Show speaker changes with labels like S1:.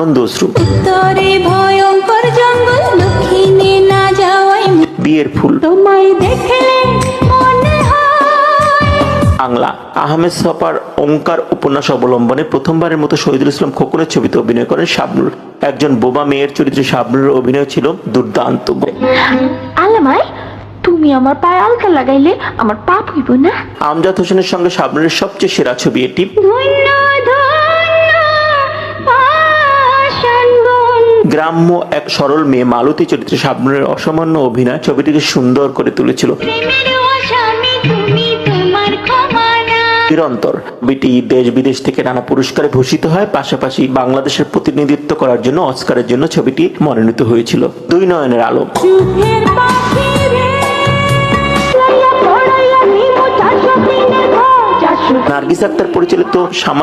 S1: আনন্দ অশ্রু,
S2: উত্তরে ভয়ঙ্কর জঙ্গল, দক্ষিণে না যাওয়াই
S1: বিয়ের ফুল,
S2: তোমায় দেখলে মনে হয়।
S1: আংলা, আহমেদ ছফার ওঙ্কার উপন্যাস অবলম্বনে প্রথমবারের মতো শহীদুল ইসলাম খোকনের ছবিতে অভিনয় করেন শাবনূর। একজন বোবা মেয়ের চরিত্রে শাবনূরের অভিনয় ছিল দুর্দান্ত।
S2: আলামাই, তুমি আমার পায়ে আলতা লাগাইলে আমার পাপ হইব না?
S1: আমজাদ হোসেনের সঙ্গে শাবনূরের সবচেয়ে সেরা ছবি এটি।
S2: ধন্য ধন্য পাষাণবন।
S1: গ্রাম্য এক সরল মেয়ে মালতী চরিত্রে শাবনূরের অসামান্য অভিনয় ছবিটিকে সুন্দর করে তুলেছিল।
S2: প্রেমের আসামি তুমি, তোমার ক্ষমা নাই।
S1: নিরন্তর ছবিটি দেশ বিদেশ থেকে নানা পুরস্কারে ভূষিত হয়, পাশাপাশি বাংলাদেশের প্রতিনিধিত্ব করার জন্য অস্কারের জন্য ছবিটি মনোনীত হয়েছিল। দুই নয়নের আলো,
S2: সুখের পাখি রে, লাইয়া পড়াইয়া নিমো 400 দিনের ঘর, 400
S1: নার্গিস আক্তার পরিচালিত সামাজিক